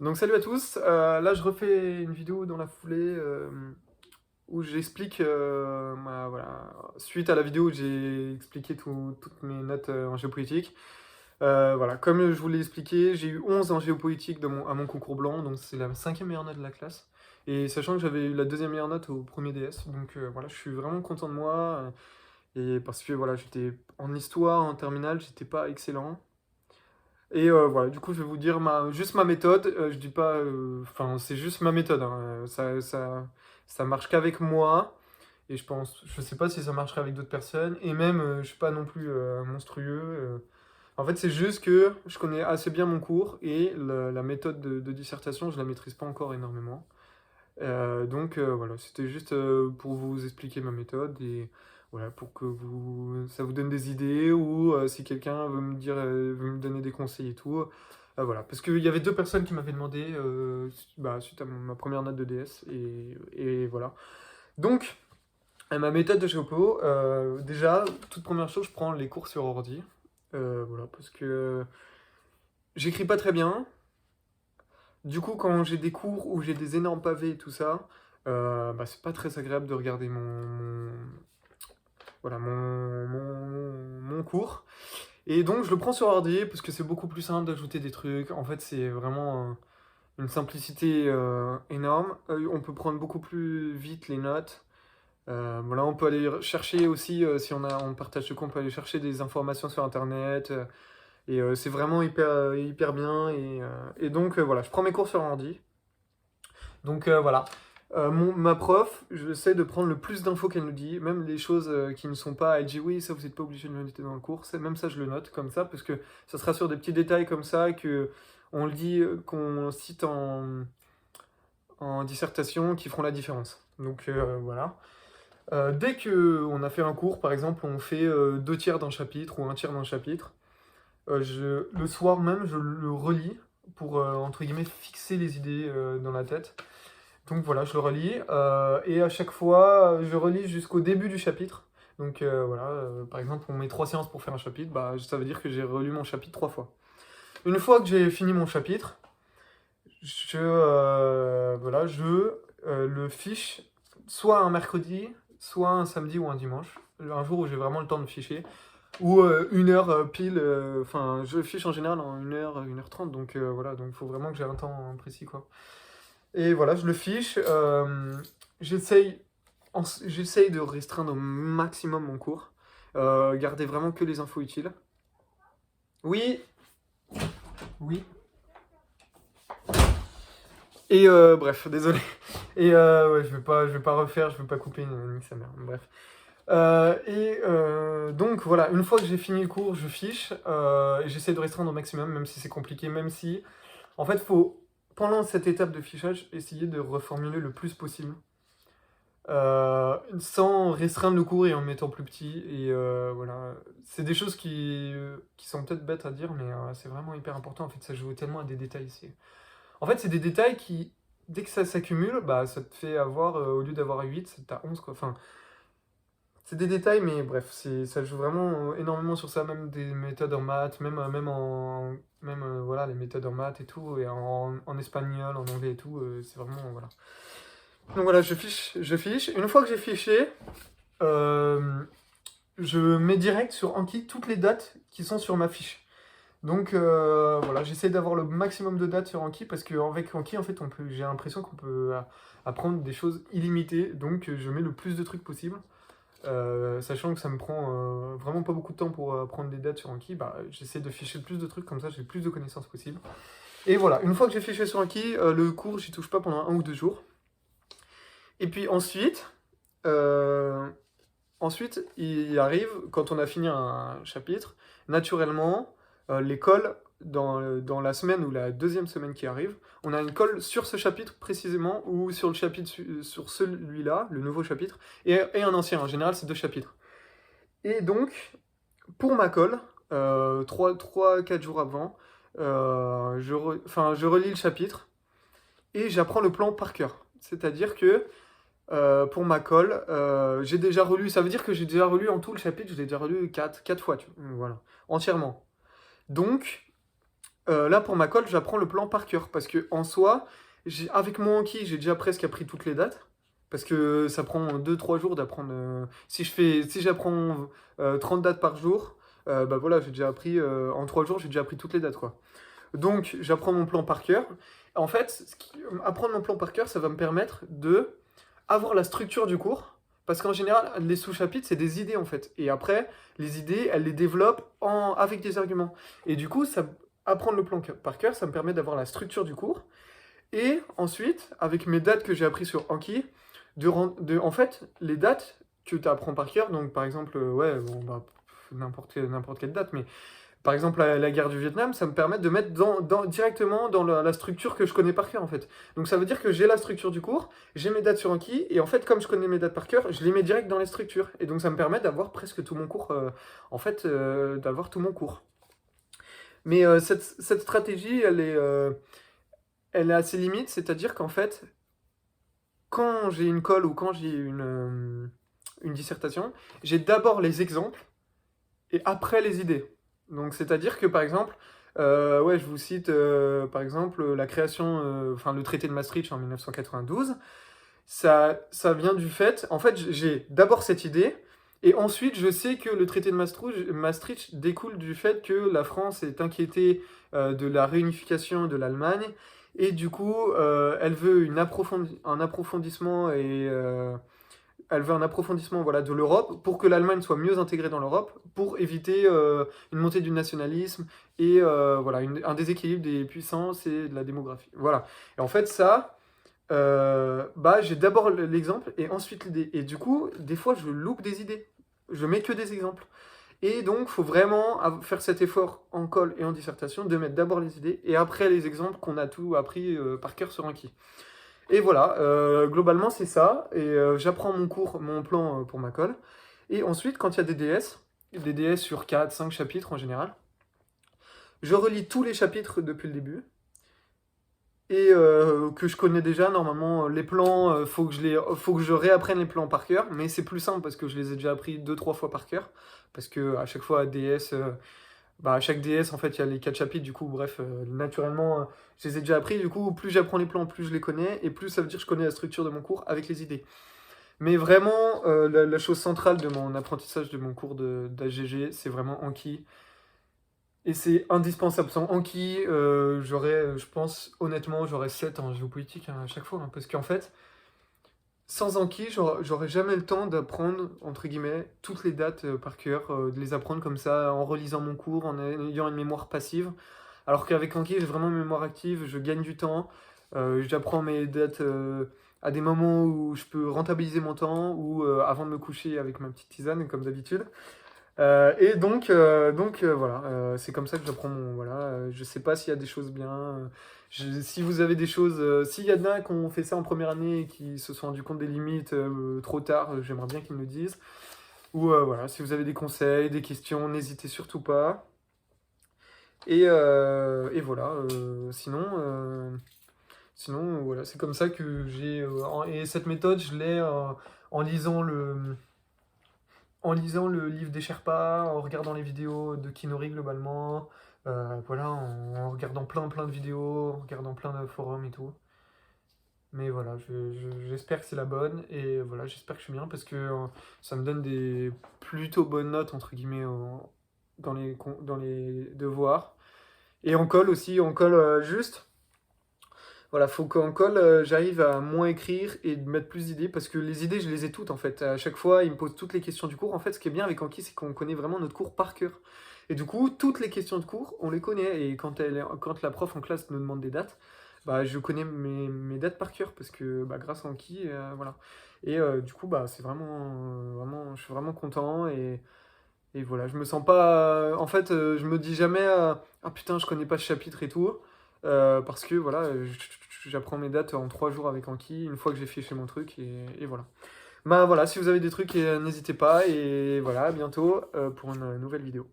Donc salut à tous, là je refais une vidéo dans la foulée où j'explique, voilà, suite à la vidéo où j'ai expliqué toutes mes notes en géopolitique. Voilà, comme je vous l'ai expliqué, j'ai eu 11 en géopolitique à mon concours blanc, donc c'est la cinquième meilleure note de la classe. Et sachant que j'avais eu la deuxième meilleure note au premier DS, donc voilà, je suis vraiment content de moi. Et parce que voilà, j'étais en histoire, en terminale, j'étais pas excellent. Et voilà, du coup, je vais vous dire juste ma méthode. Je dis pas, enfin, c'est juste ma méthode, hein. Ça marche qu'avec moi. Et je sais pas si ça marcherait avec d'autres personnes. Et même, je suis pas non plus monstrueux. En fait, c'est juste que je connais assez bien mon cours et la méthode de dissertation, je la maîtrise pas encore énormément. Donc voilà, c'était juste pour vous expliquer ma méthode et voilà, pour que ça vous donne des idées ou si quelqu'un veut me donner des conseils et tout. Voilà, parce qu'il y avait deux personnes qui m'avaient demandé suite à ma première note de DS et voilà. Donc, ma méthode de Géopo, déjà, toute première chose, je prends les cours sur ordi. Voilà, parce que j'écris pas très bien. Du coup, quand j'ai des cours où j'ai des énormes pavés et tout ça, c'est pas très agréable de regarder voilà, mon cours. Et donc, je le prends sur ordi parce que c'est beaucoup plus simple d'ajouter des trucs. En fait, c'est vraiment une simplicité énorme. On peut prendre beaucoup plus vite les notes. Voilà, on peut aller chercher aussi, si on partage ce cours, on peut aller chercher des informations sur Internet. Et c'est vraiment hyper bien. Et donc, voilà, je prends mes cours sur ordi. Donc voilà. Ma prof, j'essaie de prendre le plus d'infos qu'elle nous dit, même les choses qui ne sont pas, elle dit oui, ça vous n'êtes pas obligé de le noter dans le cours, même ça je le note comme ça, parce que ça sera sur des petits détails comme ça que on le dit, qu'on cite en dissertation qui feront la différence. Donc voilà. Dès qu'on a fait un cours, par exemple, on fait 2 tiers d'un chapitre ou 1 tiers d'un chapitre, le soir même, je le relis pour, entre guillemets, fixer les idées dans la tête. Donc voilà, je le relis. Et à chaque fois, je relis jusqu'au début du chapitre. Donc voilà, par exemple, on met 3 séances pour faire un chapitre, ça veut dire que j'ai relu mon chapitre 3 fois. Une fois que j'ai fini mon chapitre, voilà, je le fiche soit un mercredi, soit un samedi ou un dimanche. Un jour où j'ai vraiment le temps de ficher. Ou 1 heure pile, enfin, je fiche en général en 1 heure, 1 heure 30, donc voilà, donc il faut vraiment que j'ai un temps précis, quoi. Et voilà, je le fiche. J'essaye, j'essaye de restreindre au maximum mon cours. Garder vraiment que les infos utiles. Oui, oui. Et bref, désolé. Et ouais, je vais pas refaire, je vais pas couper ni sa mère. Bref. Donc voilà, une fois que j'ai fini le cours, je fiche. Et j'essaie de restreindre au maximum, même si c'est compliqué, même si en fait, faut, pendant cette étape de fichage, essayer de reformuler le plus possible. Sans restreindre le cours et en le mettant plus petit. Et voilà. C'est des choses qui sont peut-être bêtes à dire, mais c'est vraiment hyper important. En fait, ça joue tellement à des détails ici. En fait, c'est des détails qui, dès que ça s'accumule, ça te fait avoir, au lieu d'avoir 8, t'as 11, quoi. Enfin, c'est des détails, mais bref, ça joue vraiment énormément sur ça, même des méthodes en maths, voilà, les méthodes en maths et tout, et en espagnol, en anglais et tout, c'est vraiment, voilà. Donc voilà, je fiche. Une fois que j'ai fiché, euh, je mets direct sur Anki toutes les dates qui sont sur ma fiche. Donc voilà, j'essaie d'avoir le maximum de dates sur Anki parce qu'avec Anki, en fait, j'ai l'impression qu'on peut apprendre des choses illimitées. Donc je mets le plus de trucs possible. Sachant que ça me prend vraiment pas beaucoup de temps pour apprendre des dates sur Anki, j'essaie de ficher le plus de trucs, comme ça j'ai le plus de connaissances possible. Et voilà, une fois que j'ai fiché sur Anki, le cours, j'y touche pas pendant 1 ou 2 jours. Et puis euh, ensuite, il arrive, quand on a fini un chapitre, naturellement, l'école, dans la semaine ou la deuxième semaine qui arrive, on a une colle sur ce chapitre précisément, ou sur le chapitre, sur celui-là, le nouveau chapitre, et un ancien. En général, c'est 2 chapitres. Et donc, pour ma colle, 3-4 jours avant, je relis le chapitre, et j'apprends le plan par cœur. C'est-à-dire que pour ma colle, j'ai déjà relu, ça veut dire que j'ai déjà relu en tout le chapitre, je l'ai déjà relu 4 fois, voilà, entièrement. Donc, Là, pour ma colle, j'apprends le plan par cœur. Parce que en soi, avec mon Anki, j'ai déjà presque appris toutes les dates. Parce que ça prend 2-3 jours d'apprendre. Si j'apprends 30 dates par jour, bah voilà, j'ai déjà appris. En 3 jours, j'ai déjà appris toutes les dates, quoi. Donc, j'apprends mon plan par cœur. En fait, apprendre mon plan par cœur, ça va me permettre de avoir la structure du cours. Parce qu'en général, les sous-chapitres, c'est des idées, en fait. Et après, les idées, elles les développent avec des arguments. Et du coup, apprendre le plan par cœur, ça me permet d'avoir la structure du cours. Et ensuite, avec mes dates que j'ai appris sur Anki, en fait, les dates que tu apprends par cœur, donc par exemple, ouais, bon, bah, n'importe quelle date, mais par exemple, la guerre du Vietnam, ça me permet de mettre directement dans la structure que je connais par cœur, en fait. Donc ça veut dire que j'ai la structure du cours, j'ai mes dates sur Anki, et en fait, comme je connais mes dates par cœur, je les mets direct dans les structures. Et donc ça me permet d'avoir presque tout mon cours, en fait, d'avoir tout mon cours. Mais cette stratégie, elle est assez limite, c'est-à-dire qu'en fait, quand j'ai une colle ou quand j'ai une dissertation, j'ai d'abord les exemples, et après les idées. Donc, c'est-à-dire que, par exemple, ouais, je vous cite, par exemple, la création, enfin, le traité de Maastricht en 1992, ça vient du fait, en fait, j'ai d'abord cette idée, et ensuite, je sais que le traité de Maastricht découle du fait que la France est inquiétée de la réunification de l'Allemagne, et du coup, elle veut un approfondissement voilà, de l'Europe pour que l'Allemagne soit mieux intégrée dans l'Europe, pour éviter une montée du nationalisme et voilà, un déséquilibre des puissances et de la démographie. Voilà. Et en fait, ça, bah, j'ai d'abord l'exemple et ensuite l'idée. Et du coup, des fois, je loupe des idées. Je mets que des exemples. Et donc, il faut vraiment faire cet effort en colle et en dissertation de mettre d'abord les idées et après les exemples qu'on a tout appris par cœur sur Anki. Et voilà, globalement c'est ça. Et j'apprends mon plan pour ma colle. Et ensuite, quand il y a des DS sur 4-5 chapitres en général, je relis tous les chapitres depuis le début. Et que je connais déjà, normalement, les plans, faut que je réapprenne les plans par cœur. Mais c'est plus simple parce que je les ai déjà appris 2-3 fois par cœur. Parce que à chaque fois, DS, bah, à chaque DS, en fait, il y a les 4 chapitres, du coup, bref, naturellement, je les ai déjà appris, du coup, plus j'apprends les plans, plus je les connais, et plus ça veut dire que je connais la structure de mon cours avec les idées. Mais vraiment, la chose centrale de mon apprentissage de mon cours d'AGG, c'est vraiment Anki. Et c'est indispensable. Sans Anki, je pense, honnêtement, j'aurais 7 en géopolitique à chaque fois. Hein, parce qu'en fait, sans Anki, j'aurais jamais le temps d'apprendre, entre guillemets, toutes les dates par cœur, de les apprendre comme ça, en relisant mon cours, en ayant une mémoire passive. Alors qu'avec Anki, j'ai vraiment une mémoire active, je gagne du temps, j'apprends mes dates à des moments où je peux rentabiliser mon temps, ou avant de me coucher avec ma petite tisane, comme d'habitude. Et donc voilà, c'est comme ça que j'apprends voilà, je sais pas s'il y a des choses bien. Si vous avez des choses, s'il y en a qui ont fait ça en première année et qui se sont rendu compte des limites trop tard, j'aimerais bien qu'ils me le disent. Ou voilà, si vous avez des conseils, des questions, n'hésitez surtout pas. Et voilà, sinon voilà, c'est comme ça que et cette méthode, je l'ai en lisant le livre des Sherpas, en regardant les vidéos de Kinori globalement, voilà, en regardant plein de vidéos, en regardant plein de forums et tout. Mais voilà, j'espère que c'est la bonne, et voilà, j'espère que je suis bien, parce que ça me donne des plutôt bonnes notes, entre guillemets, dans les devoirs. Et en colle aussi, en colle juste. Voilà, faut qu'en colle, j'arrive à moins écrire et de mettre plus d'idées, parce que les idées, je les ai toutes en fait. À chaque fois, il me pose toutes les questions du cours. En fait, ce qui est bien avec Anki, c'est qu'on connaît vraiment notre cours par cœur. Et du coup, toutes les questions de cours, on les connaît. Et quand la prof en classe nous demande des dates, bah, je connais mes dates par cœur, parce que bah, grâce à Anki, voilà. Et du coup, bah, c'est vraiment, je suis vraiment content. Et voilà, je me sens pas. En fait, je me dis jamais ah putain, je connais pas ce chapitre et tout. Parce que voilà, j'apprends mes dates en 3 jours avec Anki, une fois que j'ai fiché mon truc, et voilà. Bah voilà, si vous avez des trucs, n'hésitez pas, et voilà, à bientôt pour une nouvelle vidéo.